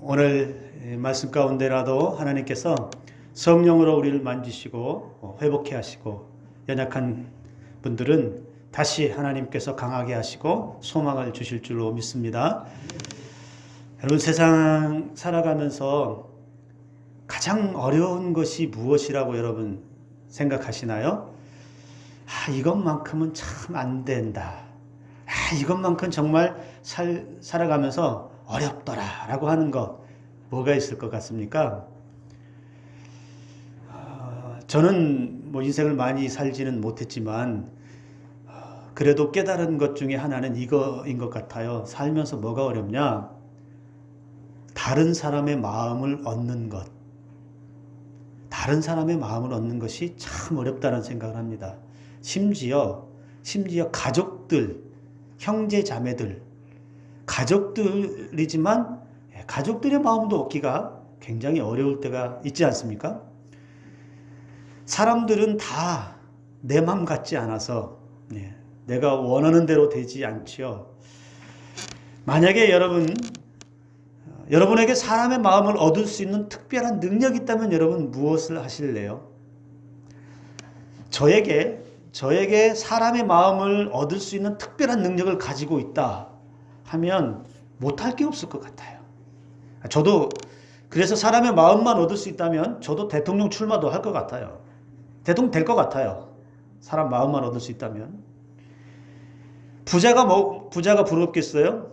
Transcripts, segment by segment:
오늘 말씀 가운데라도 하나님께서 성령으로 우리를 만지시고 회복해 하시고 연약한 분들은 다시 하나님께서 강하게 하시고 소망을 주실 줄로 믿습니다. 여러분, 세상 살아가면서 가장 어려운 것이 무엇이라고 여러분 생각하시나요? 이것만큼은 참 안 된다. 이것만큼 정말 살아가면서 어렵더라 라고 하는 것, 뭐가 있을 것 같습니까? 저는 인생을 많이 살지는 못했지만 그래도 깨달은 것 중에 하나는 이거인 것 같아요. 살면서 뭐가 어렵냐? 다른 사람의 마음을 얻는 것. 다른 사람의 마음을 얻는 것이 참 어렵다는 생각을 합니다. 심지어 가족들, 형제 자매들, 가족들이지만 가족들의 마음도 얻기가 굉장히 어려울 때가 있지 않습니까? 사람들은 다 내 마음 같지 않아서 내가 원하는 대로 되지 않지요. 만약에 여러분에게 사람의 마음을 얻을 수 있는 특별한 능력이 있다면 여러분 무엇을 하실래요? 저에게 사람의 마음을 얻을 수 있는 특별한 능력을 가지고 있다 하면 못할 게 없을 것 같아요. 저도 그래서 사람의 마음만 얻을 수 있다면 저도 대통령 출마도 할 것 같아요. 대통령 될 것 같아요. 사람 마음만 얻을 수 있다면. 부자가 부럽겠어요?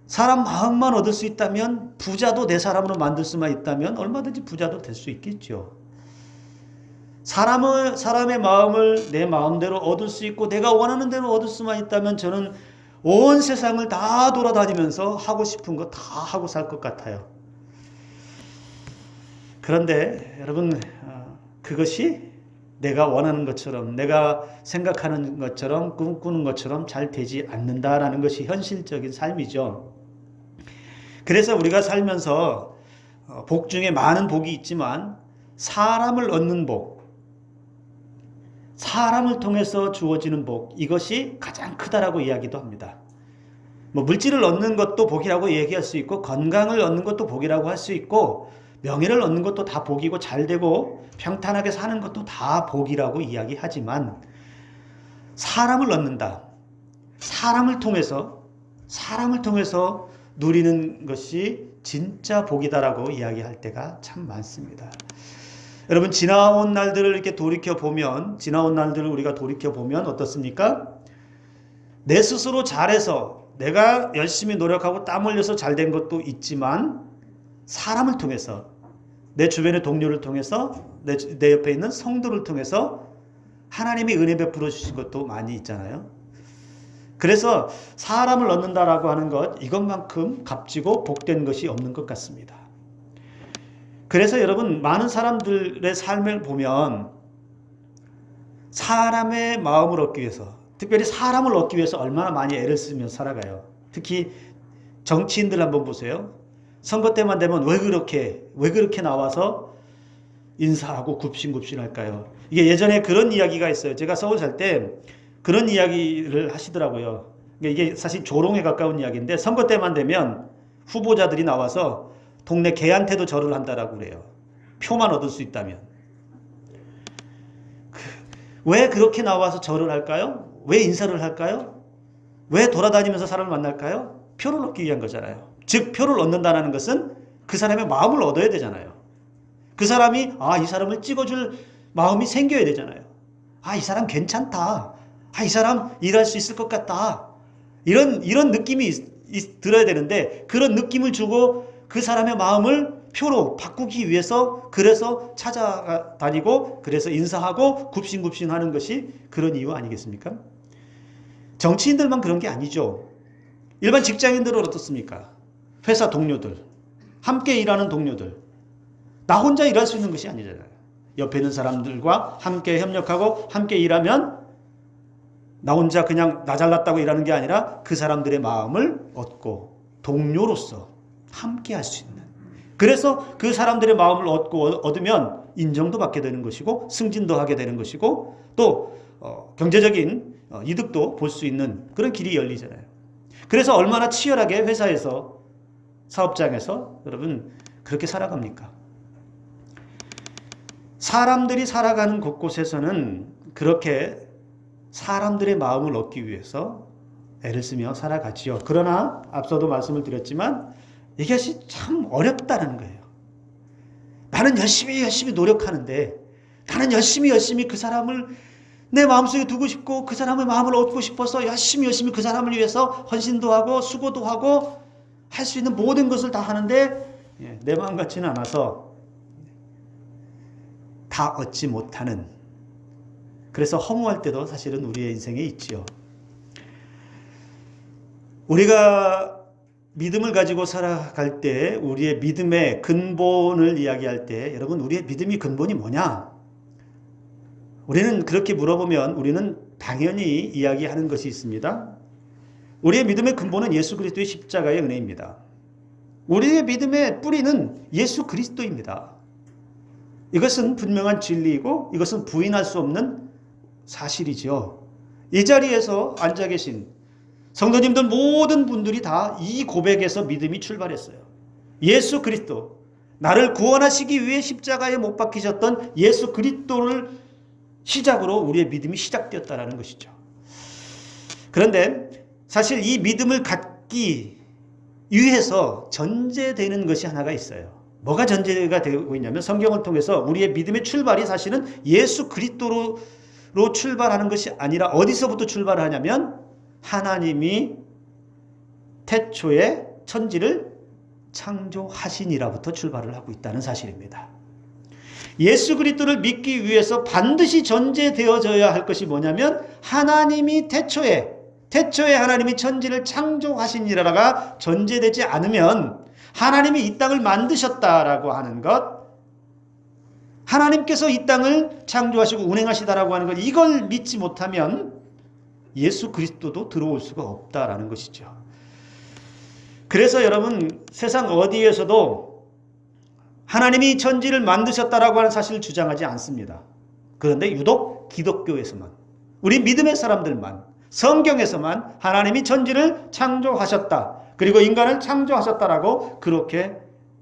사람 마음만 얻을 수 있다면, 부자도 내 사람으로 만들 수만 있다면 얼마든지 부자도 될 수 있겠죠. 사람의 마음을 내 마음대로 얻을 수 있고 내가 원하는 대로 얻을 수만 있다면 저는 온 세상을 다 돌아다니면서 하고 싶은 거 다 하고 살 것 같아요. 그런데 여러분, 그것이 내가 원하는 것처럼, 내가 생각하는 것처럼, 꿈꾸는 것처럼 잘 되지 않는다라는 것이 현실적인 삶이죠. 그래서 우리가 살면서 복 중에 많은 복이 있지만 사람을 얻는 복, 사람을 통해서 주어지는 복, 이것이 가장 크다라고 이야기도 합니다. 물질을 얻는 것도 복이라고 얘기할 수 있고, 건강을 얻는 것도 복이라고 할 수 있고, 명예를 얻는 것도 다 복이고, 잘되고 평탄하게 사는 것도 다 복이라고 이야기하지만, 사람을 얻는다, 사람을 통해서 누리는 것이 진짜 복이다라고 이야기할 때가 참 많습니다. 여러분, 지나온 날들을 우리가 돌이켜보면 어떻습니까? 내 스스로 잘해서 내가 열심히 노력하고 땀 흘려서 잘된 것도 있지만, 사람을 통해서, 내 주변의 동료를 통해서, 내 옆에 있는 성도를 통해서 하나님이 은혜 베풀어 주신 것도 많이 있잖아요. 그래서 사람을 얻는다라고 하는 것, 이것만큼 값지고 복된 것이 없는 것 같습니다. 그래서 여러분, 많은 사람들의 삶을 보면 사람의 마음을 얻기 위해서, 특별히 사람을 얻기 위해서 얼마나 많이 애를 쓰면서 살아가요. 특히 정치인들 한번 보세요. 선거 때만 되면 왜 그렇게 나와서 인사하고 굽신굽신할까요? 이게 예전에 그런 이야기가 있어요. 제가 서울 살 때 그런 이야기를 하시더라고요. 이게 사실 조롱에 가까운 이야기인데, 선거 때만 되면 후보자들이 나와서 동네 개한테도 절을 한다라고 그래요. 표만 얻을 수 있다면. 왜 그렇게 나와서 절을 할까요? 왜 인사를 할까요? 왜 돌아다니면서 사람을 만날까요? 표를 얻기 위한 거잖아요. 즉, 표를 얻는다는 것은 그 사람의 마음을 얻어야 되잖아요. 그 사람이 이 사람을 찍어줄 마음이 생겨야 되잖아요. 이 사람 괜찮다. 이 사람 일할 수 있을 것 같다. 이런 느낌이 들어야 되는데, 그런 느낌을 주고 그 사람의 마음을 표로 바꾸기 위해서 그래서 찾아다니고, 그래서 인사하고 굽신굽신 하는 것이 그런 이유 아니겠습니까? 정치인들만 그런 게 아니죠. 일반 직장인들은 어떻습니까? 회사 동료들, 함께 일하는 동료들, 나 혼자 일할 수 있는 것이 아니잖아요. 옆에 있는 사람들과 함께 협력하고 함께 일하면 나 혼자 그냥 나 잘났다고 일하는 게 아니라 그 사람들의 마음을 얻고 동료로서 함께 할 수 있는, 그래서 그 사람들의 마음을 얻으면 인정도 받게 되는 것이고 승진도 하게 되는 것이고 또 경제적인 이득도 볼 수 있는 그런 길이 열리잖아요. 그래서 얼마나 치열하게 회사에서 사업장에서 여러분 그렇게 살아갑니까? 사람들이 살아가는 곳곳에서는 그렇게 사람들의 마음을 얻기 위해서 애를 쓰며 살아가지요. 그러나 앞서도 말씀을 드렸지만 이것이 참 어렵다는 거예요. 나는 열심히 노력하는데 나는 열심히 그 사람을 내 마음속에 두고 싶고 그 사람의 마음을 얻고 싶어서 열심히 그 사람을 위해서 헌신도 하고 수고도 하고 할 수 있는 모든 것을 다 하는데 내 마음 같지는 않아서 다 얻지 못하는, 그래서 허무할 때도 사실은 우리의 인생에 있지요. 우리가 믿음을 가지고 살아갈 때 우리의 믿음의 근본을 이야기할 때 여러분 우리의 믿음이 근본이 뭐냐? 우리는 그렇게 물어보면 우리는 당연히 이야기하는 것이 있습니다. 우리의 믿음의 근본은 예수 그리스도의 십자가의 은혜입니다. 우리의 믿음의 뿌리는 예수 그리스도입니다. 이것은 분명한 진리이고 이것은 부인할 수 없는 사실이죠. 이 자리에서 앉아 계신 성도님들 모든 분들이 다 이 고백에서 믿음이 출발했어요. 예수 그리스도, 나를 구원하시기 위해 십자가에 못 박히셨던 예수 그리스도를 시작으로 우리의 믿음이 시작되었다는 것이죠. 그런데 사실 이 믿음을 갖기 위해서 전제되는 것이 하나가 있어요. 뭐가 전제가 되고 있냐면 성경을 통해서 우리의 믿음의 출발이 사실은 예수 그리스도로 출발하는 것이 아니라 어디서부터 출발하냐면 하나님이 태초에 천지를 창조하시니라부터 출발을 하고 있다는 사실입니다. 예수 그리스도를 믿기 위해서 반드시 전제되어져야 할 것이 뭐냐면 하나님이 태초에 하나님이 천지를 창조하시니라가 전제되지 않으면 하나님이 이 땅을 만드셨다라고 하는 것, 하나님께서 이 땅을 창조하시고 운행하시다라고 하는 것, 이걸 믿지 못하면 예수 그리스도도 들어올 수가 없다라는 것이죠. 그래서 여러분 세상 어디에서도 하나님이 천지를 만드셨다라고 하는 사실을 주장하지 않습니다. 그런데 유독 기독교에서만, 우리 믿음의 사람들만, 성경에서만 하나님이 천지를 창조하셨다, 그리고 인간을 창조하셨다라고 그렇게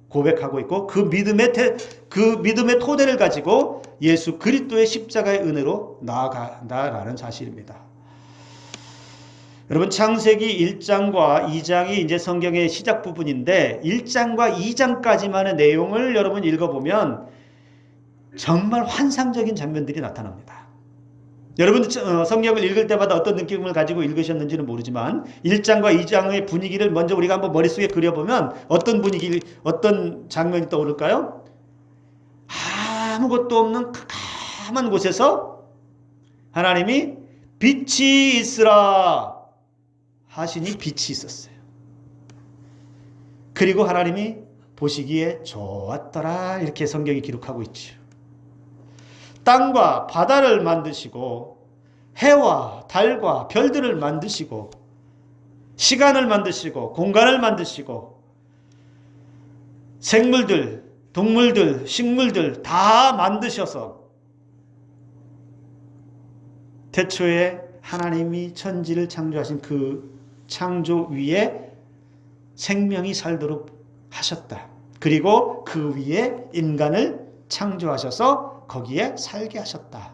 고백하고 있고 그 믿음의 토대를 가지고 예수 그리스도의 십자가의 은혜로 나아가는 사실입니다. 여러분 창세기 1장과 2장이 이제 성경의 시작 부분인데 1장과 2장까지만의 내용을 여러분 읽어보면 정말 환상적인 장면들이 나타납니다. 여러분 성경을 읽을 때마다 어떤 느낌을 가지고 읽으셨는지는 모르지만 1장과 2장의 분위기를 먼저 우리가 한번 머릿속에 그려보면 어떤 분위기, 어떤 장면이 떠오를까요? 아무것도 없는 캄캄한 곳에서 하나님이 빛이 있으라 하시니 빛이 있었어요. 그리고 하나님이 보시기에 좋았더라 이렇게 성경이 기록하고 있죠. 땅과 바다를 만드시고 해와 달과 별들을 만드시고 시간을 만드시고 공간을 만드시고 생물들, 동물들, 식물들 다 만드셔서 태초에 하나님이 천지를 창조하신 그 창조 위에 생명이 살도록 하셨다. 그리고 그 위에 인간을 창조하셔서 거기에 살게 하셨다.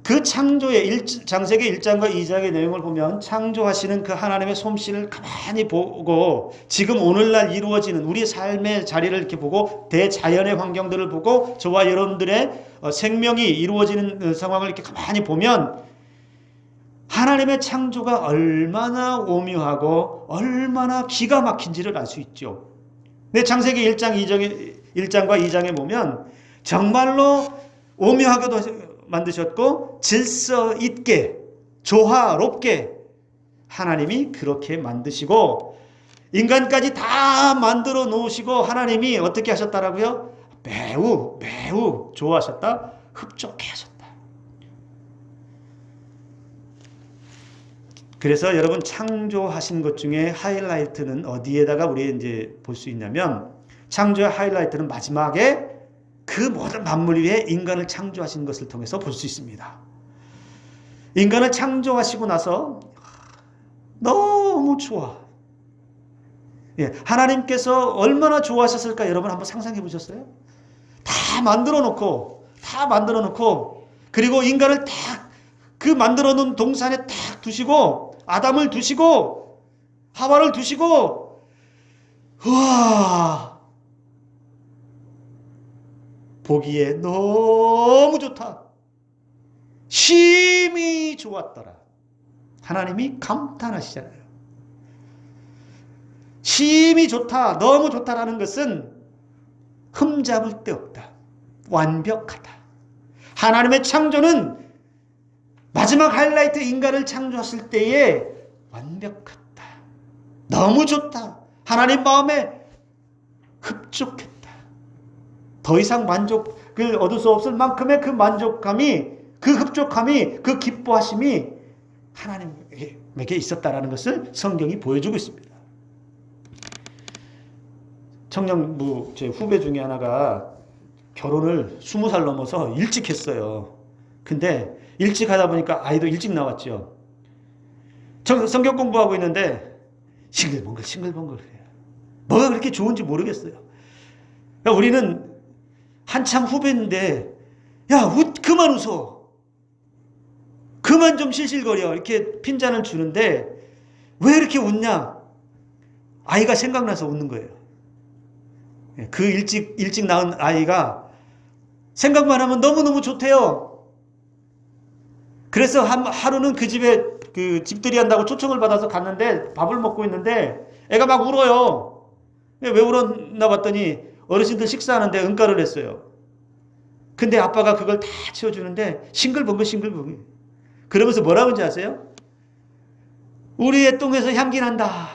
그 창조의 창세기 1장과 2장의 내용을 보면 창조하시는 그 하나님의 솜씨를 가만히 보고 지금 오늘날 이루어지는 우리 삶의 자리를 이렇게 보고 대자연의 환경들을 보고 저와 여러분들의 생명이 이루어지는 상황을 이렇게 가만히 보면 하나님의 창조가 얼마나 오묘하고 얼마나 기가 막힌지를 알 수 있죠. 근데 창세기 1장과 2장에 보면 정말로 오묘하게도 만드셨고 질서 있게 조화롭게 하나님이 그렇게 만드시고 인간까지 다 만들어 놓으시고 하나님이 어떻게 하셨다라고요? 매우 좋아하셨다, 흡족해 하셨다. 그래서 여러분 창조하신 것 중에 하이라이트는 어디에다가 우리 이제 볼 수 있냐면 창조의 하이라이트는 마지막에 그 모든 만물 위에 인간을 창조하신 것을 통해서 볼 수 있습니다. 인간을 창조하시고 나서 너무 좋아. 예, 하나님께서 얼마나 좋아하셨을까 여러분 한번 상상해 보셨어요? 다 만들어 놓고 그리고 인간을 딱 그 만들어 놓은 동산에 딱 두시고 아담을 두시고 하와를 두시고 우와 보기에 너무 좋다. 심히 좋았더라. 하나님이 감탄하시잖아요. 심히 좋다, 너무 좋다라는 것은 흠잡을 데 없다. 완벽하다. 하나님의 창조는 마지막 하이라이트 인간을 창조했을 때에 완벽하다. 너무 좋다. 하나님 마음에 흡족했다. 더 이상 만족을 얻을 수 없을 만큼의 그 만족감이, 그 흡족함이, 그 기뻐하심이 하나님에게 있었다라는 것을 성경이 보여주고 있습니다. 청년부 제 후배 중에 하나가 결혼을 20살 넘어서 일찍 했어요. 근데 일찍 하다 보니까 아이도 일찍 나왔죠. 성경 공부하고 있는데 싱글벙글 해요. 뭐가 그렇게 좋은지 모르겠어요. 그러니까 우리는 한참 후배인데 야, 그만 웃어. 그만 좀 실실거려. 이렇게 핀잔을 주는데 왜 이렇게 웃냐? 아이가 생각나서 웃는 거예요. 그 일찍 낳은 아이가 생각만 하면 너무너무 좋대요. 그래서 하루는 그 집에 그 집들이 한다고 초청을 받아서 갔는데 밥을 먹고 있는데 애가 막 울어요. 왜 울었나 봤더니 어르신들 식사하는데 응가를 했어요. 근데 아빠가 그걸 다 치워주는데 싱글벙글. 그러면서 뭐라고 하는지 아세요? 우리의 똥에서 향기 난다.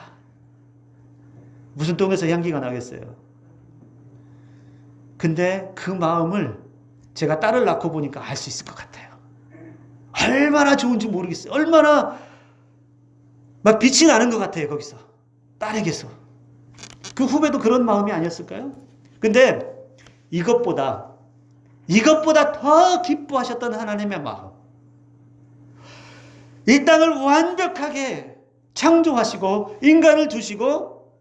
무슨 똥에서 향기가 나겠어요? 근데 그 마음을 제가 딸을 낳고 보니까 알 수 있을 것 같아요. 얼마나 좋은지 모르겠어요. 얼마나 막 빛이 나는 것 같아요. 거기서. 딸에게서. 그 후배도 그런 마음이 아니었을까요? 근데 이것보다 더 기뻐하셨던 하나님의 마음. 이 땅을 완벽하게 창조하시고 인간을 두시고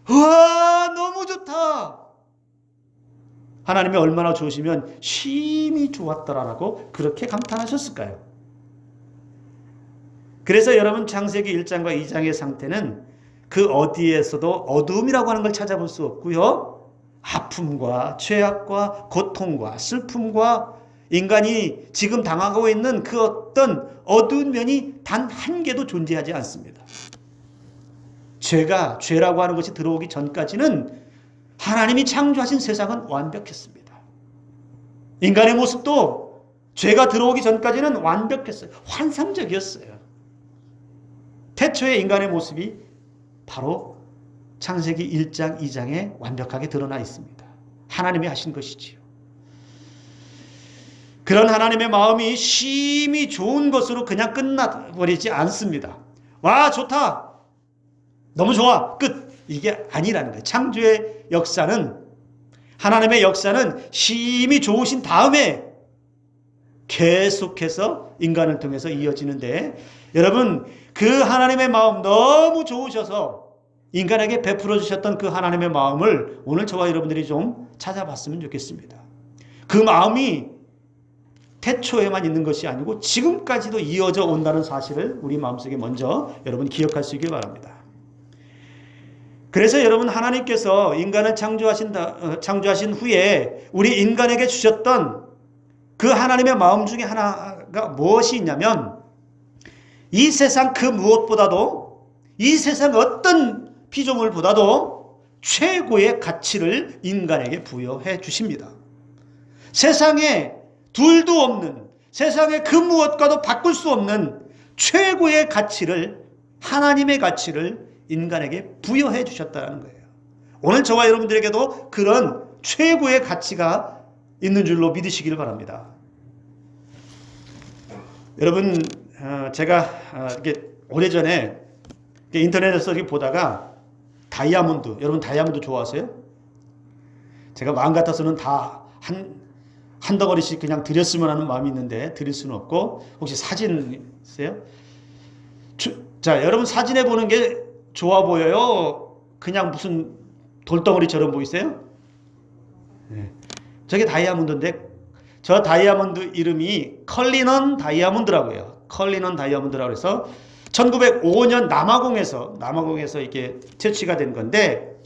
우와 너무 좋다. 하나님이 얼마나 좋으시면 심히 좋았더라라고 그렇게 감탄하셨을까요? 그래서 여러분 창세기 1장과 2장의 상태는 그 어디에서도 어두움이라고 하는 걸 찾아볼 수 없고요. 아픔과 죄악과 고통과 슬픔과 인간이 지금 당하고 있는 그 어떤 어두운 면이 단 한 개도 존재하지 않습니다. 죄라고 하는 것이 들어오기 전까지는 하나님이 창조하신 세상은 완벽했습니다. 인간의 모습도 죄가 들어오기 전까지는 완벽했어요. 환상적이었어요. 태초의 인간의 모습이 바로 창세기 1장, 2장에 완벽하게 드러나 있습니다. 하나님이 하신 것이지요. 그런 하나님의 마음이 심히 좋은 것으로 그냥 끝나버리지 않습니다. 와, 좋다. 너무 좋아. 끝. 이게 아니라는 거예요. 창조의 역사는, 하나님의 역사는 심히 좋으신 다음에 계속해서 인간을 통해서 이어지는데, 여러분, 그 하나님의 마음 너무 좋으셔서 인간에게 베풀어 주셨던 그 하나님의 마음을 오늘 저와 여러분들이 좀 찾아봤으면 좋겠습니다. 그 마음이 태초에만 있는 것이 아니고 지금까지도 이어져 온다는 사실을 우리 마음속에 먼저 여러분 기억할 수 있길 바랍니다. 그래서 여러분, 하나님께서 인간을 창조하신 후에 우리 인간에게 주셨던 그 하나님의 마음 중에 하나가 무엇이 있냐면, 이 세상 그 무엇보다도, 이 세상 어떤 피조물보다도 최고의 가치를 인간에게 부여해 주십니다. 세상에 둘도 없는, 세상에 그 무엇과도 바꿀 수 없는 최고의 가치를, 하나님의 가치를 인간에게 부여해 주셨다는 거예요. 오늘 저와 여러분들에게도 그런 최고의 가치가 있는 줄로 믿으시길 바랍니다. 여러분, 제가 이렇게 오래전에 인터넷에서 이렇게 보다가 다이아몬드, 여러분 다이아몬드 좋아하세요? 제가 마음 같아서는 다 한 덩어리씩 그냥 드렸으면 하는 마음이 있는데 드릴 수는 없고, 혹시 사진 있어요? 자, 여러분 사진에 보는 게 좋아 보여요? 그냥 무슨 돌덩어리처럼 보이세요? 네. 저게 다이아몬드인데 저 다이아몬드 이름이 컬리넌 다이아몬드라고 해요. 컬리넌 다이아몬드라고 해서 1905년 남아공에서 이게 채취가 된 건데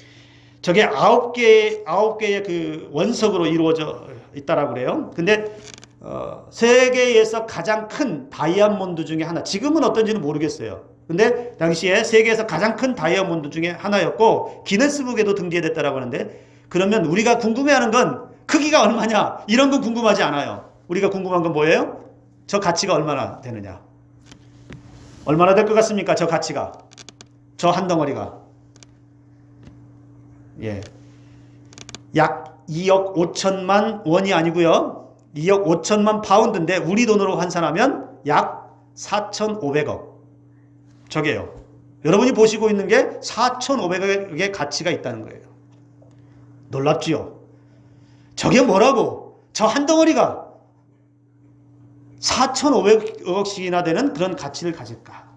저게 9개의 그 원석으로 이루어져 있다라고 그래요. 근데 세계에서 가장 큰 다이아몬드 중에 하나, 지금은 어떤지는 모르겠어요. 근데 당시에 세계에서 가장 큰 다이아몬드 중에 하나였고 기네스북에도 등재됐다라고 하는데, 그러면 우리가 궁금해하는 건 크기가 얼마냐 이런 건 궁금하지 않아요. 우리가 궁금한 건 뭐예요? 저 가치가 얼마나 되느냐. 얼마나 될 것 같습니까? 저 가치가, 저 한 덩어리가. 예, 약 2억 5천만 원이 아니고요. 2억 5천만 파운드인데 우리 돈으로 환산하면 약 4,500억. 저게요. 여러분이 보시고 있는 게 4,500억의 가치가 있다는 거예요. 놀랍지요? 저게 뭐라고? 저 한 덩어리가 4,500억씩이나 되는 그런 가치를 가질까?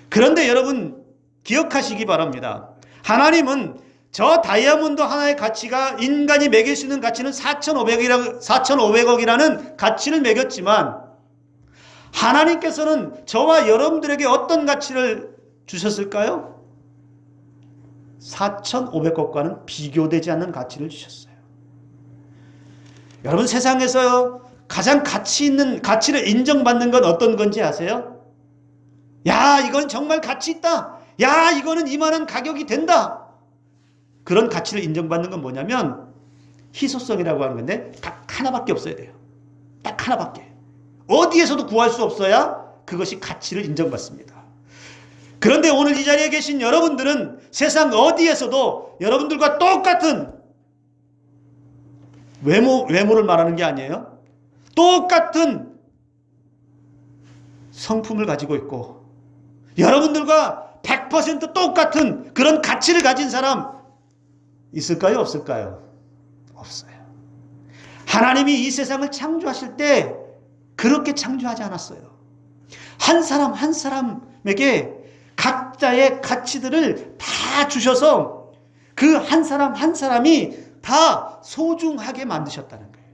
그런데 여러분 기억하시기 바랍니다. 하나님은 저 다이아몬드 하나의 가치가 인간이 매길 수 있는 가치는 4,500억이라는 가치를 매겼지만 하나님께서는 저와 여러분들에게 어떤 가치를 주셨을까요? 4,500억과는 비교되지 않는 가치를 주셨어요. 여러분 세상에서 가장 가치 있는, 가치를 인정받는 건 어떤 건지 아세요? 야, 이건 정말 가치 있다. 야, 이거는 이만한 가격이 된다. 그런 가치를 인정받는 건 뭐냐면 희소성이라고 하는 건데 딱 하나밖에 없어야 돼요. 딱 하나밖에. 어디에서도 구할 수 없어야 그것이 가치를 인정받습니다. 그런데 오늘 이 자리에 계신 여러분들은 세상 어디에서도 여러분들과 똑같은 외모를 말하는 게 아니에요. 똑같은 성품을 가지고 있고 여러분들과 100% 똑같은 그런 가치를 가진 사람 있을까요? 없을까요? 없어요. 하나님이 이 세상을 창조하실 때 그렇게 창조하지 않았어요. 한 사람 한 사람에게 각자의 가치들을 다 주셔서 그 한 사람 한 사람이 다 소중하게 만드셨다는 거예요.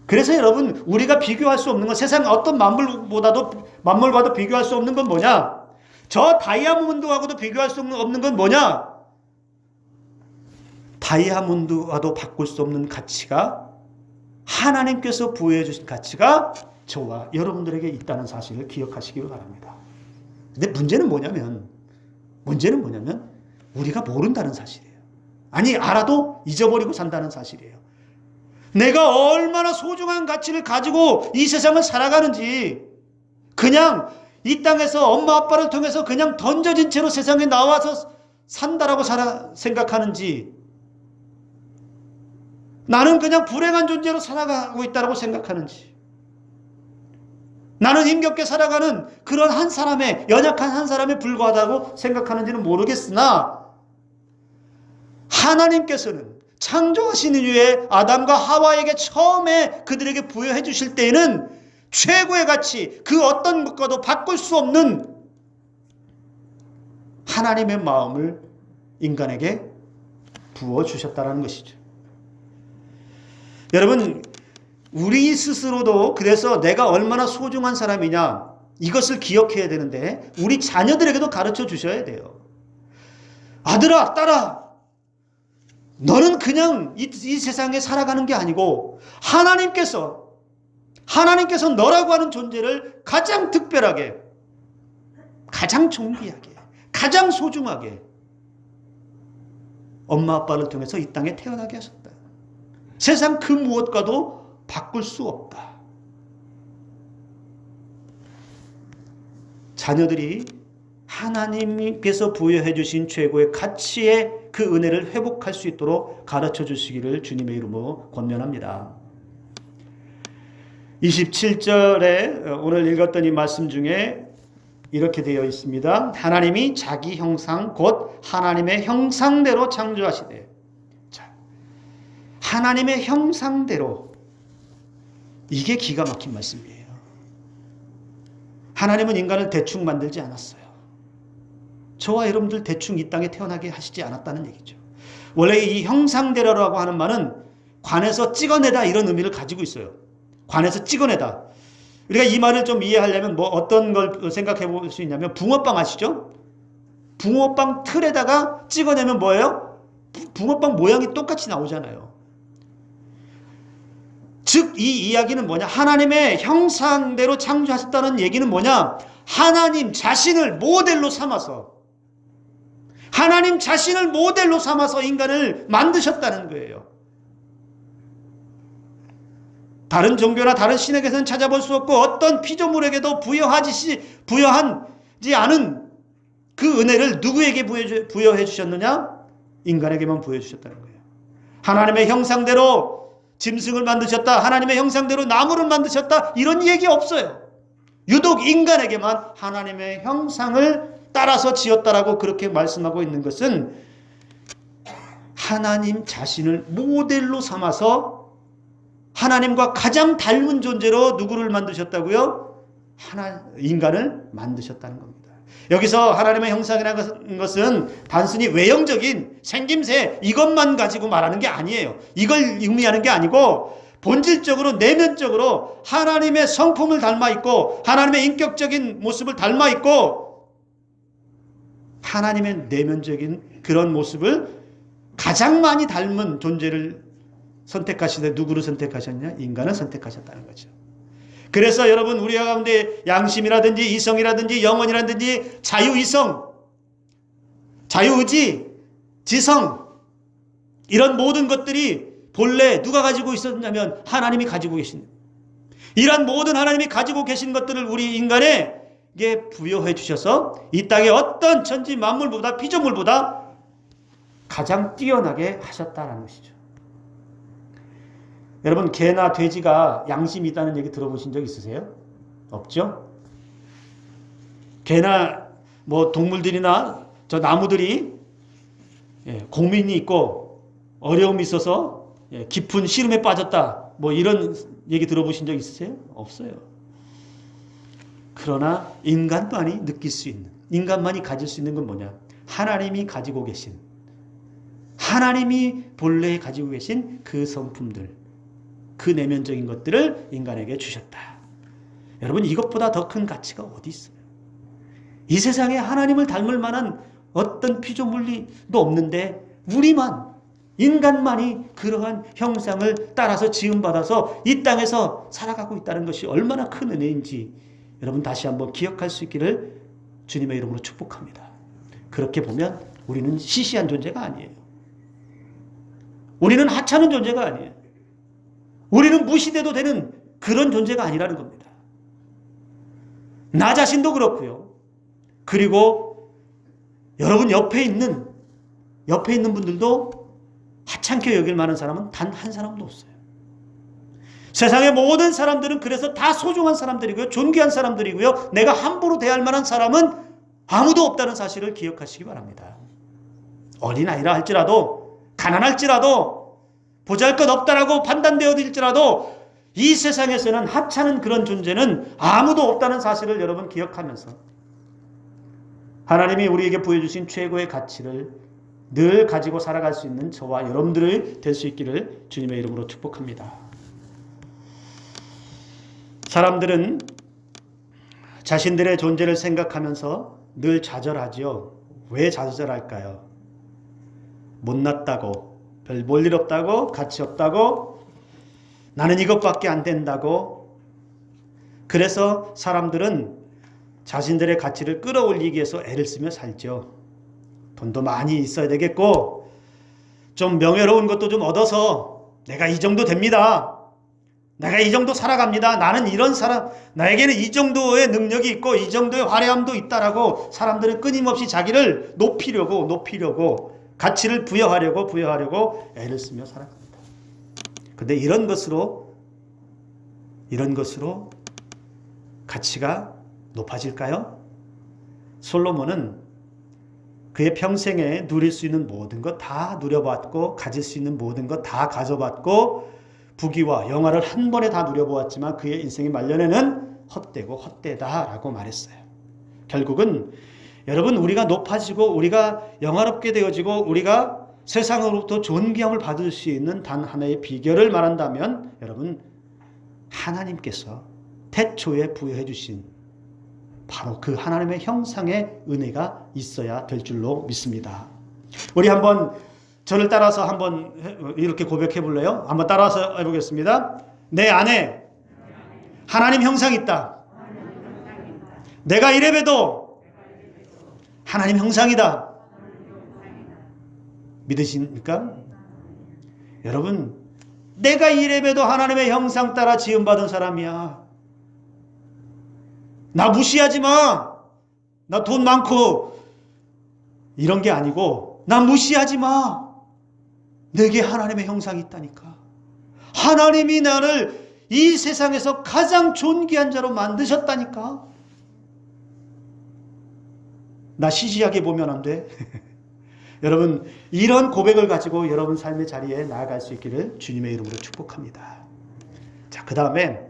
그래서 여러분 우리가 비교할 수 없는 건, 세상 어떤 만물과도 비교할 수 없는 건 뭐냐? 저 다이아몬드하고도 비교할 수 없는 건 뭐냐? 다이아몬드와도 바꿀 수 없는 가치가, 하나님께서 부여해 주신 가치가 저와 여러분들에게 있다는 사실을 기억하시기 바랍니다. 근데 문제는 뭐냐면 우리가 모른다는 사실이에요. 아니, 알아도 잊어버리고 산다는 사실이에요. 내가 얼마나 소중한 가치를 가지고 이 세상을 살아가는지, 그냥 이 땅에서 엄마 아빠를 통해서 그냥 던져진 채로 세상에 나와서 산다라고 생각하는지, 나는 그냥 불행한 존재로 살아가고 있다고 생각하는지, 나는 힘겹게 살아가는 그런 한 사람의, 연약한 한 사람에 불과하다고 생각하는지는 모르겠으나 하나님께서는 창조하신 이후에 아담과 하와에게 처음에 그들에게 부여해 주실 때에는 최고의 가치, 그 어떤 것과도 바꿀 수 없는 하나님의 마음을 인간에게 부어주셨다는 것이죠. 여러분, 우리 스스로도 그래서 내가 얼마나 소중한 사람이냐, 이것을 기억해야 되는데 우리 자녀들에게도 가르쳐 주셔야 돼요. 아들아, 딸아, 너는 그냥 이 세상에 살아가는 게 아니고 하나님께서 너라고 하는 존재를 가장 특별하게, 가장 존귀하게, 가장 소중하게 엄마 아빠를 통해서 이 땅에 태어나게 하셨다. 세상 그 무엇과도 바꿀 수 없다. 자녀들이 하나님께서 부여해 주신 최고의 가치의 그 은혜를 회복할 수 있도록 가르쳐 주시기를 주님의 이름으로 권면합니다. 27절에 오늘 읽었던 이 말씀 중에 이렇게 되어 있습니다. 하나님이 자기 형상 곧 하나님의 형상대로 창조하시되. 자, 하나님의 형상대로, 이게 기가 막힌 말씀이에요. 하나님은 인간을 대충 만들지 않았어요. 저와 여러분들 대충 이 땅에 태어나게 하시지 않았다는 얘기죠. 원래 이 형상대로라고 하는 말은 관에서 찍어내다 이런 의미를 가지고 있어요. 관에서 찍어내다. 우리가 이 말을 좀 이해하려면 뭐 어떤 걸 생각해 볼 수 있냐면 붕어빵 아시죠? 붕어빵 틀에다가 찍어내면 뭐예요? 붕어빵 모양이 똑같이 나오잖아요. 즉 이 이야기는 뭐냐? 하나님의 형상대로 창조하셨다는 얘기는 뭐냐? 하나님 자신을 모델로 삼아서 하나님 자신을 모델로 삼아서 인간을 만드셨다는 거예요. 다른 종교나 다른 신에게서는 찾아볼 수 없고 어떤 피조물에게도 부여하지 않은 그 은혜를 누구에게 부여해 주셨느냐? 인간에게만 부여해 주셨다는 거예요. 하나님의 형상대로 짐승을 만드셨다. 하나님의 형상대로 나무를 만드셨다. 이런 얘기 없어요. 유독 인간에게만 하나님의 형상을 따라서 지었다라고 그렇게 말씀하고 있는 것은 하나님 자신을 모델로 삼아서 하나님과 가장 닮은 존재로 누구를 만드셨다고요? 인간을 만드셨다는 겁니다. 여기서 하나님의 형상이라는 것은 단순히 외형적인 생김새 이것만 가지고 말하는 게 아니에요. 이걸 의미하는 게 아니고 본질적으로 내면적으로 하나님의 성품을 닮아 있고 하나님의 인격적인 모습을 닮아 있고 하나님의 내면적인 그런 모습을 가장 많이 닮은 존재를 선택하시되 누구를 선택하셨냐? 인간을 선택하셨다는 거죠. 그래서 여러분 우리 가운데 양심이라든지 이성이라든지 영혼이라든지 자유이성, 자유의지, 지성 이런 모든 것들이 본래 누가 가지고 있었냐면 하나님이 가지고 계신 이런 모든 하나님이 가지고 계신 것들을 우리 인간에게 부여해 주셔서 이 땅의 어떤 천지 만물보다 피조물보다 가장 뛰어나게 하셨다는 것이죠. 여러분 개나 돼지가 양심이 있다는 얘기 들어보신 적 있으세요? 없죠? 개나 뭐 동물들이나 저 나무들이 고민이 있고 어려움이 있어서 깊은 시름에 빠졌다 뭐 이런 얘기 들어보신 적 있으세요? 없어요. 그러나 인간만이 느낄 수 있는 인간만이 가질 수 있는 건 뭐냐? 하나님이 가지고 계신 하나님이 본래 가지고 계신 그 성품들 그 내면적인 것들을 인간에게 주셨다. 여러분 이것보다 더 큰 가치가 어디 있어요? 이 세상에 하나님을 닮을 만한 어떤 피조물도 없는데 우리만 인간만이 그러한 형상을 따라서 지음받아서 이 땅에서 살아가고 있다는 것이 얼마나 큰 은혜인지 여러분 다시 한번 기억할 수 있기를 주님의 이름으로 축복합니다. 그렇게 보면 우리는 시시한 존재가 아니에요. 우리는 하찮은 존재가 아니에요. 우리는 무시돼도 되는 그런 존재가 아니라는 겁니다. 나 자신도 그렇고요. 그리고 여러분 옆에 있는 분들도 하찮게 여길 만한 사람은 단 한 사람도 없어요. 세상의 모든 사람들은 그래서 다 소중한 사람들이고요. 존귀한 사람들이고요. 내가 함부로 대할 만한 사람은 아무도 없다는 사실을 기억하시기 바랍니다. 어린아이라 할지라도 가난할지라도 보잘것없다라고 판단되어질지라도 이 세상에서는 하찮은 그런 존재는 아무도 없다는 사실을 여러분 기억하면서 하나님이 우리에게 보여주신 최고의 가치를 늘 가지고 살아갈 수 있는 저와 여러분들이 될 수 있기를 주님의 이름으로 축복합니다. 사람들은 자신들의 존재를 생각하면서 늘 좌절하지요. 왜 좌절할까요? 못났다고 별 볼 일 없다고 가치 없다고 나는 이것밖에 안 된다고 그래서 사람들은 자신들의 가치를 끌어올리기 위해서 애를 쓰며 살죠. 돈도 많이 있어야 되겠고 좀 명예로운 것도 좀 얻어서 내가 이 정도 됩니다. 내가 이 정도 살아갑니다. 나는 이런 사람 나에게는 이 정도의 능력이 있고 이 정도의 화려함도 있다라고 사람들은 끊임없이 자기를 높이려고 가치를 부여하려고 애를 쓰며 살아갑니다. 그런데 이런 것으로 가치가 높아질까요? 솔로몬은 그의 평생에 누릴 수 있는 모든 것 다 누려봤고 가질 수 있는 모든 것 다 가져봤고 부귀와 영화를 한 번에 다 누려보았지만 그의 인생의 말년에는 헛되고 헛되다라고 말했어요. 결국은 여러분, 우리가 높아지고 우리가 영화롭게 되어지고 우리가 세상으로부터 존귀함을 받을 수 있는 단 하나의 비결을 말한다면 여러분, 하나님께서 태초에 부여해 주신 바로 그 하나님의 형상의 은혜가 있어야 될 줄로 믿습니다. 우리 한번 저를 따라서 한번 이렇게 고백해 볼래요? 한번 따라서 해보겠습니다. 내 안에 하나님 형상이 있다. 내가 이래봬도 하나님 형상이다. 믿으십니까? 여러분, 내가 이래봬도 하나님의 형상 따라 지음받은 사람이야. 나 무시하지 마. 나 돈 많고 이런 게 아니고 나 무시하지 마. 내게 하나님의 형상이 있다니까. 하나님이 나를 이 세상에서 가장 존귀한 자로 만드셨다니까. 나 시시하게 보면 안 돼. 여러분, 이런 고백을 가지고 여러분 삶의 자리에 나아갈 수 있기를 주님의 이름으로 축복합니다. 자, 그 다음에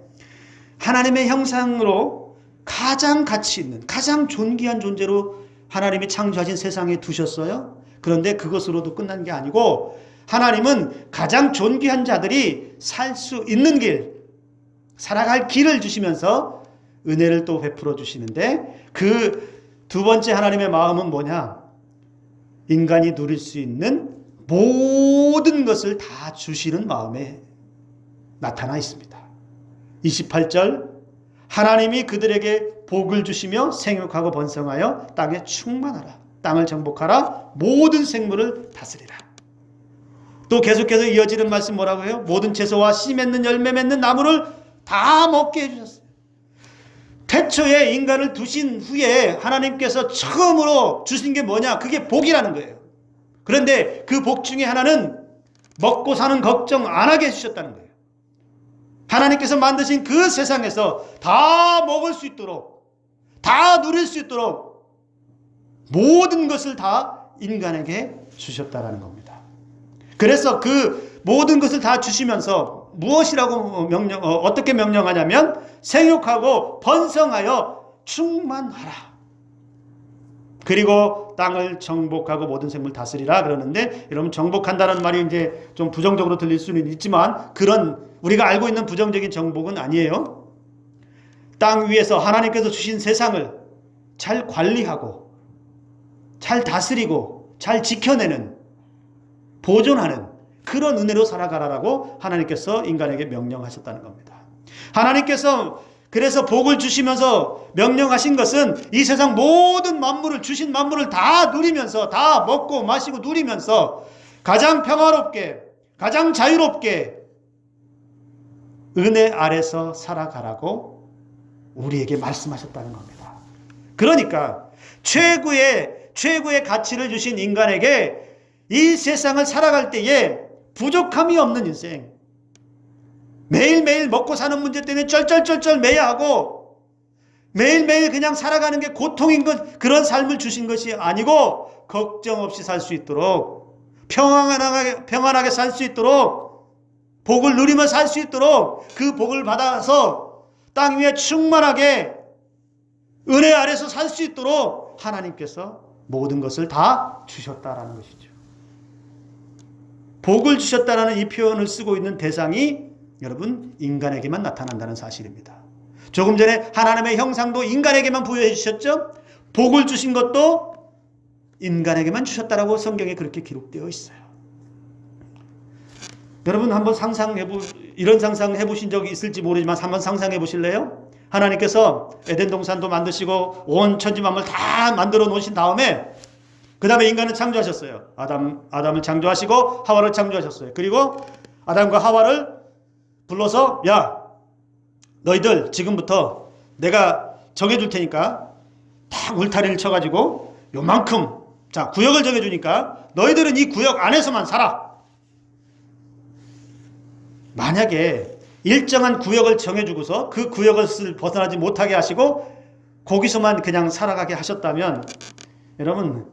하나님의 형상으로 가장 가치 있는, 가장 존귀한 존재로 하나님이 창조하신 세상에 두셨어요. 그런데 그것으로도 끝난 게 아니고 하나님은 가장 존귀한 자들이 살 수 있는 길, 살아갈 길을 주시면서 은혜를 또 베풀어 주시는데 그 두 번째 하나님의 마음은 뭐냐? 인간이 누릴 수 있는 모든 것을 다 주시는 마음에 나타나 있습니다. 28절, 하나님이 그들에게 복을 주시며 생육하고 번성하여 땅에 충만하라. 땅을 정복하라. 모든 생물을 다스리라. 또 계속해서 이어지는 말씀 뭐라고 해요? 모든 채소와 씨 맺는 열매 맺는 나무를 다 먹게 해주셨어요. 태초에 인간을 두신 후에 하나님께서 처음으로 주신 게 뭐냐? 그게 복이라는 거예요. 그런데 그 복 중에 하나는 먹고 사는 걱정 안 하게 해주셨다는 거예요. 하나님께서 만드신 그 세상에서 다 먹을 수 있도록, 다 누릴 수 있도록 모든 것을 다 인간에게 주셨다라는 겁니다. 그래서 그 모든 것을 다 주시면서 무엇이라고 어떻게 명령하냐면 생육하고 번성하여 충만하라. 그리고 땅을 정복하고 모든 생물 다스리라 그러는데, 여러분, 정복한다는 말이 이제 좀 부정적으로 들릴 수는 있지만 그런 우리가 알고 있는 부정적인 정복은 아니에요. 땅 위에서 하나님께서 주신 세상을 잘 관리하고 잘 다스리고 잘 지켜내는, 보존하는 그런 은혜로 살아가라라고 하나님께서 인간에게 명령하셨다는 겁니다. 하나님께서 그래서 복을 주시면서 명령하신 것은 이 세상 모든 만물을, 주신 만물을 다 누리면서, 다 먹고 마시고 누리면서 가장 평화롭게, 가장 자유롭게 은혜 아래서 살아가라고 우리에게 말씀하셨다는 겁니다. 그러니까 최고의 가치를 주신 인간에게 이 세상을 살아갈 때에 부족함이 없는 인생, 매일매일 먹고 사는 문제 때문에 쩔쩔쩔쩔 매야 하고 매일매일 그냥 살아가는 게 고통인 것, 그런 삶을 주신 것이 아니고 걱정 없이 살 수 있도록, 평안하게 살 수 있도록, 복을 누리며 살 수 있도록 그 복을 받아서 땅 위에 충만하게 은혜 아래서 살 수 있도록 하나님께서 모든 것을 다 주셨다라는 것이죠. 복을 주셨다라는 이 표현을 쓰고 있는 대상이 여러분 인간에게만 나타난다는 사실입니다. 조금 전에 하나님의 형상도 인간에게만 부여해 주셨죠. 복을 주신 것도 인간에게만 주셨다라고 성경에 그렇게 기록되어 있어요. 여러분 한번 이런 상상해 보신 적이 있을지 모르지만 한번 상상해 보실래요? 하나님께서 에덴 동산도 만드시고 온 천지 만물 다 만들어 놓으신 다음에 그 다음에 인간을 창조하셨어요. 아담을 창조하시고 하와를 창조하셨어요. 그리고 아담과 하와를 불러서, 야, 너희들 지금부터 내가 정해줄 테니까 딱 울타리를 쳐가지고 요만큼, 자, 구역을 정해주니까 너희들은 이 구역 안에서만 살아. 만약에 일정한 구역을 정해주고서 그 구역을 벗어나지 못하게 하시고 거기서만 그냥 살아가게 하셨다면 여러분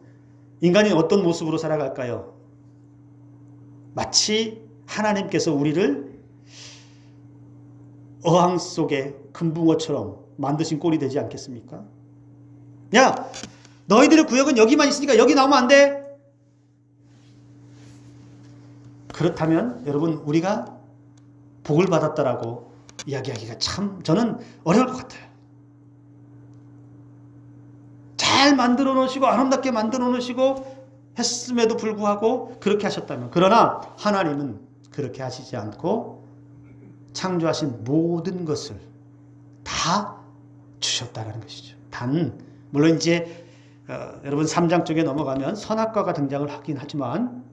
인간이 어떤 모습으로 살아갈까요? 마치 하나님께서 우리를 어항 속에 금붕어처럼 만드신 꼴이 되지 않겠습니까? 야, 너희들의 구역은 여기만 있으니까 여기 나오면 안 돼. 그렇다면 여러분 우리가 복을 받았다라고 이야기하기가 참 저는 어려울 것 같아요. 잘 만들어 놓으시고 아름답게 만들어 놓으시고 했음에도 불구하고 그렇게 하셨다면, 그러나 하나님은 그렇게 하시지 않고 창조하신 모든 것을 다 주셨다는 것이죠. 단 물론 이제 여러분 3장 쪽에 넘어가면 선악과가 등장을 하긴 하지만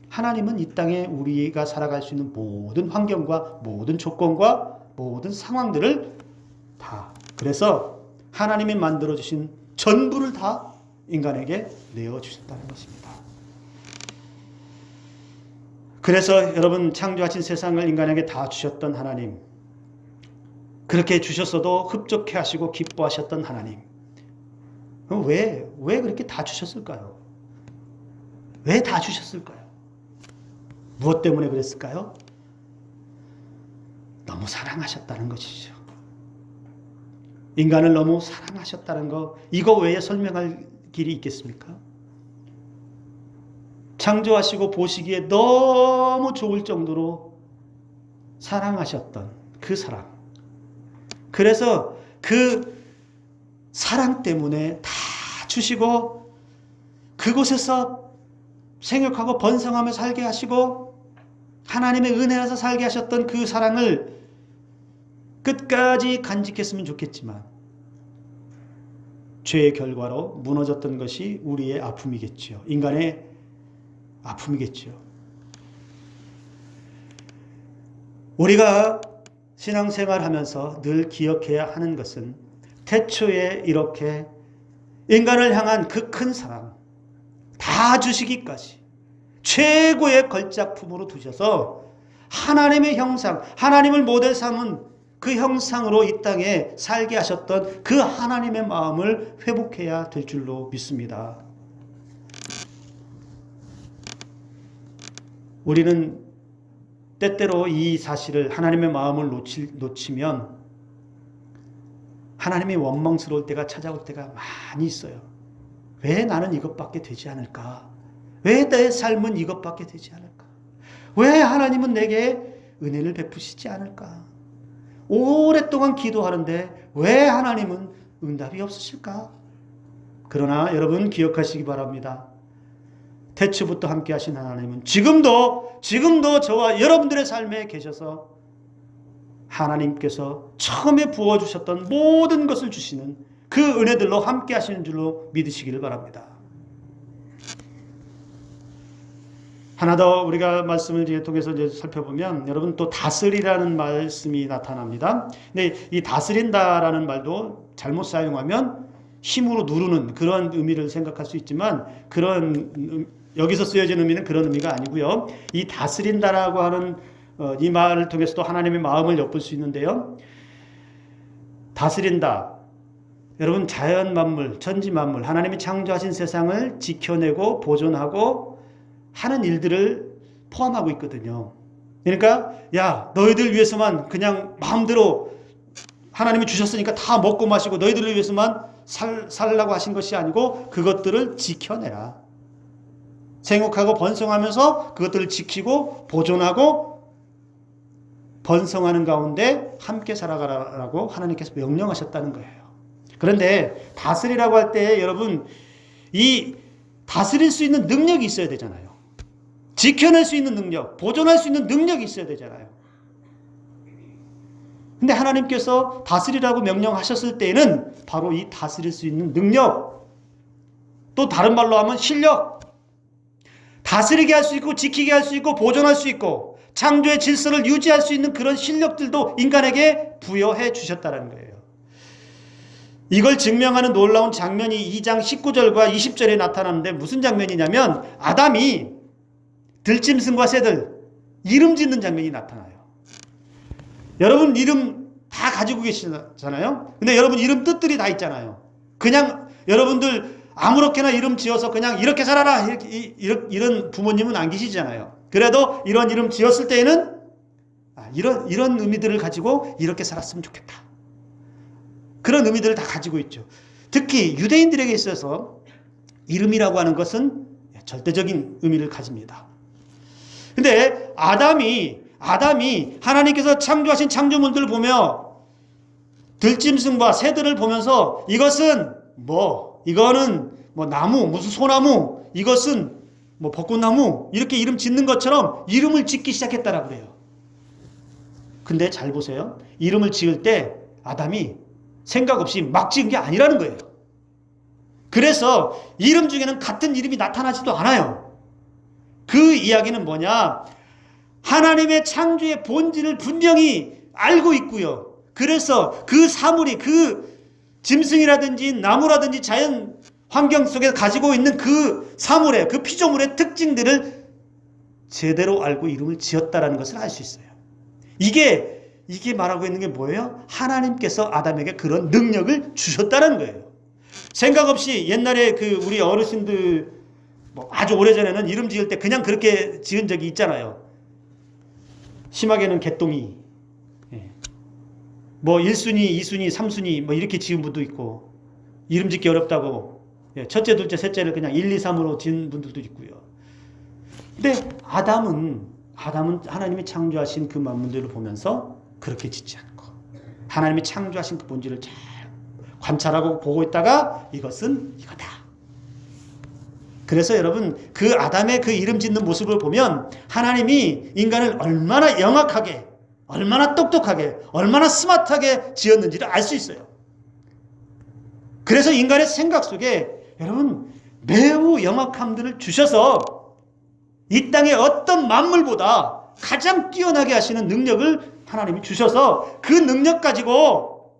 하나님은 이 땅에 우리가 살아갈 수 있는 모든 환경과 모든 조건과 모든 상황들을 다, 그래서 하나님이 만들어주신 전부를 다 인간에게 내어주셨다는 것입니다. 그래서 여러분 창조하신 세상을 인간에게 다 주셨던 하나님, 그렇게 주셨어도 흡족해 하시고 기뻐하셨던 하나님, 왜 그렇게 다 주셨을까요? 왜 다 주셨을까요? 무엇 때문에 그랬을까요? 너무 사랑하셨다는 것이죠. 인간을 너무 사랑하셨다는 거, 이거 외에 설명할 길이 있겠습니까? 창조하시고 보시기에 너무 좋을 정도로 사랑하셨던 그 사랑. 그래서 그 사랑 때문에 다 주시고 그곳에서 생육하고 번성하며 살게 하시고 하나님의 은혜라서 살게 하셨던 그 사랑을 끝까지 간직했으면 좋겠지만 죄의 결과로 무너졌던 것이 우리의 아픔이겠죠. 인간의 아픔이겠죠. 우리가 신앙생활하면서 늘 기억해야 하는 것은 태초에 이렇게 인간을 향한 그 큰 사랑 다 주시기까지 최고의 걸작품으로 두셔서 하나님의 형상, 하나님을 모델 삼은 그 형상으로 이 땅에 살게 하셨던 그 하나님의 마음을 회복해야 될 줄로 믿습니다. 우리는 때때로 이 사실을, 하나님의 마음을 놓치면 하나님이 원망스러울 때가 찾아올 때가 많이 있어요. 왜 나는 이것밖에 되지 않을까? 왜 내 삶은 이것밖에 되지 않을까? 왜 하나님은 내게 은혜를 베푸시지 않을까? 오랫동안 기도하는데 왜 하나님은 응답이 없으실까? 그러나 여러분 기억하시기 바랍니다. 태초부터 함께 하신 하나님은 지금도 저와 여러분들의 삶에 계셔서 하나님께서 처음에 부어주셨던 모든 것을 주시는 그 은혜들로 함께 하시는 줄로 믿으시기를 바랍니다. 하나 더 우리가 말씀을 통해서 이제 살펴보면 여러분 또 다스리라는 말씀이 나타납니다. 근데 이 다스린다라는 말도 잘못 사용하면 힘으로 누르는 그런 의미를 생각할 수 있지만 그런 여기서 쓰여진 의미는 그런 의미가 아니고요. 이 다스린다라고 하는 이 말을 통해서도 하나님의 마음을 엿볼 수 있는데요. 다스린다. 여러분 자연 만물, 천지 만물, 하나님이 창조하신 세상을 지켜내고 보존하고 하는 일들을 포함하고 있거든요. 그러니까 야 너희들 위해서만 그냥 마음대로 하나님이 주셨으니까 다 먹고 마시고 너희들을 위해서만 살라고 하신 것이 아니고 그것들을 지켜내라. 생육하고 번성하면서 그것들을 지키고 보존하고 번성하는 가운데 함께 살아가라고 하나님께서 명령하셨다는 거예요. 그런데 다스리라고 할 때 여러분 이 다스릴 수 있는 능력이 있어야 되잖아요. 지켜낼 수 있는 능력, 보존할 수 있는 능력이 있어야 되잖아요. 근데 하나님께서 다스리라고 명령하셨을 때에는 바로 이 다스릴 수 있는 능력, 또 다른 말로 하면 실력, 다스리게 할 수 있고 지키게 할 수 있고 보존할 수 있고 창조의 질서를 유지할 수 있는 그런 실력들도 인간에게 부여해 주셨다는 거예요. 이걸 증명하는 놀라운 장면이 2장 19절과 20절에 나타나는데 무슨 장면이냐면 아담이 들짐승과 새들 이름 짓는 장면이 나타나요. 여러분 이름 다 가지고 계시잖아요. 근데 여러분 이름 뜻들이 다 있잖아요. 그냥 여러분들 아무렇게나 이름 지어서 그냥 이렇게 살아라 이런 부모님은 안 계시잖아요. 그래도 이런 이름 지었을 때에는 이런 의미들을 가지고 이렇게 살았으면 좋겠다. 그런 의미들을 다 가지고 있죠. 특히 유대인들에게 있어서 이름이라고 하는 것은 절대적인 의미를 가집니다. 근데 아담이 하나님께서 창조하신 창조물들을 보며 들짐승과 새들을 보면서 이거는 뭐 나무, 무슨 소나무, 이것은 뭐 벚꽃나무, 이렇게 이름 짓는 것처럼 이름을 짓기 시작했다라고 그래요. 근데 잘 보세요. 이름을 지을 때 아담이 생각 없이 막 지은 게 아니라는 거예요. 그래서 이름 중에는 같은 이름이 나타나지도 않아요. 그 이야기는 뭐냐? 하나님의 창조의 본질을 분명히 알고 있고요. 그래서 그 사물이, 그 짐승이라든지 나무라든지 자연 환경 속에 가지고 있는 그 사물의, 그 피조물의 특징들을 제대로 알고 이름을 지었다라는 것을 알 수 있어요. 이게 말하고 있는 게 뭐예요? 하나님께서 아담에게 그런 능력을 주셨다는 거예요. 생각 없이 옛날에 우리 어르신들 아주 오래전에는 이름 지을 때 그냥 그렇게 지은 적이 있잖아요. 심하게는 개똥이, 뭐 1순위, 2순위, 3순위 뭐 이렇게 지은 분도 있고, 이름 짓기 어렵다고 첫째, 둘째, 셋째를 그냥 1, 2, 3으로 지은 분들도 있고요. 근데 아담은 하나님이 창조하신 그 만물들을 보면서 그렇게 짓지 않고 하나님이 창조하신 그 본질을 잘 관찰하고 보고 있다가 이것은 이거다. 그래서 여러분, 그 아담의 그 이름 짓는 모습을 보면 하나님이 인간을 얼마나 영악하게, 얼마나 똑똑하게, 얼마나 스마트하게 지었는지를 알 수 있어요. 그래서 인간의 생각 속에 여러분 매우 영악함들을 주셔서 이 땅의 어떤 만물보다 가장 뛰어나게 하시는 능력을 하나님이 주셔서 그 능력 가지고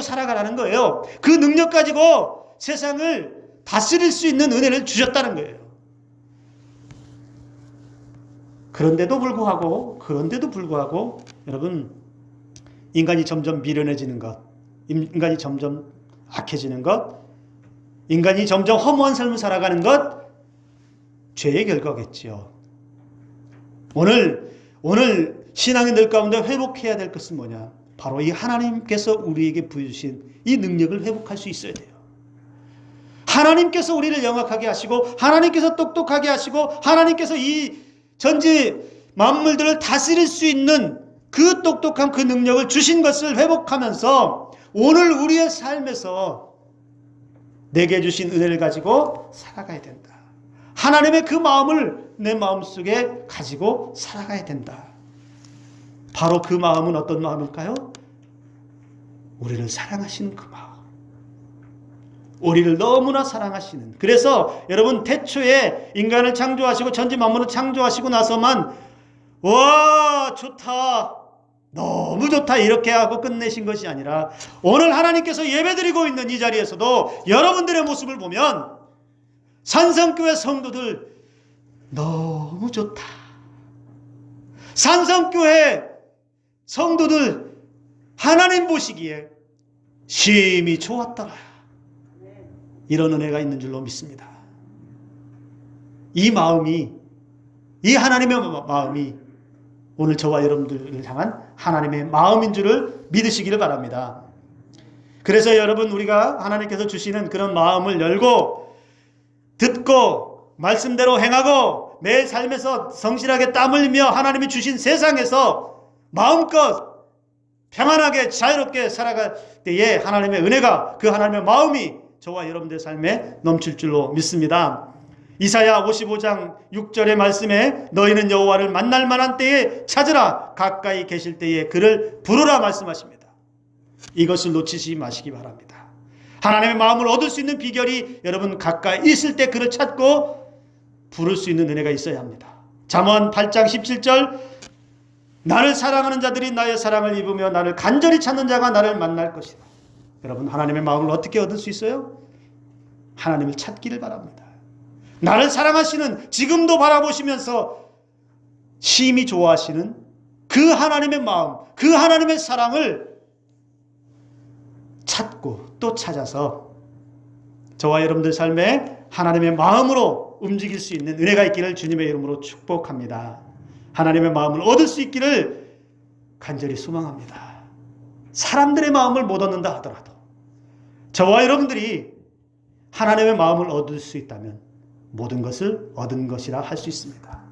살아가라는 거예요. 그 능력 가지고 세상을 다스릴 수 있는 은혜를 주셨다는 거예요. 그런데도 불구하고 여러분, 인간이 점점 미련해지는 것, 인간이 점점 악해지는 것, 인간이 점점 허무한 삶을 살아가는 것, 죄의 결과겠지요. 오늘 신앙인들 가운데 회복해야 될 것은 뭐냐? 바로 이 하나님께서 우리에게 부여주신 이 능력을 회복할 수 있어야 돼요. 하나님께서 우리를 영악하게 하시고, 하나님께서 똑똑하게 하시고, 하나님께서 이 전지 만물들을 다스릴 수 있는 그 똑똑한 그 능력을 주신 것을 회복하면서 오늘 우리의 삶에서 내게 주신 은혜를 가지고 살아가야 된다. 하나님의 그 마음을 내 마음속에 가지고 살아가야 된다. 바로 그 마음은 어떤 마음일까요? 우리를 사랑하시는 그 마음. 우리를 너무나 사랑하시는. 그래서 여러분, 태초에 인간을 창조하시고 전지 만물을 창조하시고 나서만 와 좋다, 너무 좋다 이렇게 하고 끝내신 것이 아니라 오늘 하나님께서 예배드리고 있는 이 자리에서도 여러분들의 모습을 보면 산성교회 성도들 너무 좋다, 산성교회 성도들 하나님 보시기에 심히 좋았더라, 이런 은혜가 있는 줄로 믿습니다. 이 하나님의 마음이 오늘 저와 여러분들을 향한 하나님의 마음인 줄을 믿으시기를 바랍니다. 그래서 여러분, 우리가 하나님께서 주시는 그런 마음을 열고 듣고 말씀대로 행하고 내 삶에서 성실하게 땀 흘리며 하나님이 주신 세상에서 마음껏 평안하게 자유롭게 살아갈 때에 하나님의 은혜가, 그 하나님의 마음이 저와 여러분들의 삶에 넘칠 줄로 믿습니다. 이사야 55장 6절의 말씀에 너희는 여호와를 만날 만한 때에 찾으라, 가까이 계실 때에 그를 부르라 말씀하십니다. 이것을 놓치지 마시기 바랍니다. 하나님의 마음을 얻을 수 있는 비결이 여러분 가까이 있을 때 그를 찾고 부를 수 있는 은혜가 있어야 합니다. 잠언 8장 17절, 나를 사랑하는 자들이 나의 사랑을 입으며 나를 간절히 찾는 자가 나를 만날 것이다. 여러분, 하나님의 마음을 어떻게 얻을 수 있어요? 하나님을 찾기를 바랍니다. 나를 사랑하시는, 지금도 바라보시면서 심히 좋아하시는 그 하나님의 마음, 그 하나님의 사랑을 찾고 또 찾아서 저와 여러분들 삶에 하나님의 마음으로 움직일 수 있는 은혜가 있기를 주님의 이름으로 축복합니다. 하나님의 마음을 얻을 수 있기를 간절히 소망합니다. 사람들의 마음을 못 얻는다 하더라도 저와 여러분들이 하나님의 마음을 얻을 수 있다면 모든 것을 얻은 것이라 할 수 있습니다.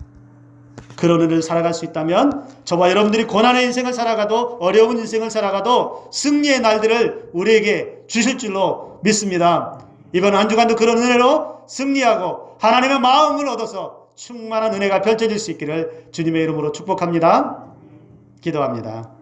그런 은혜를 살아갈 수 있다면 저와 여러분들이 고난의 인생을 살아가도 어려운 인생을 살아가도 승리의 날들을 우리에게 주실 줄로 믿습니다. 이번 한 주간도 그런 은혜로 승리하고 하나님의 마음을 얻어서 충만한 은혜가 펼쳐질 수 있기를 주님의 이름으로 축복합니다. 기도합니다.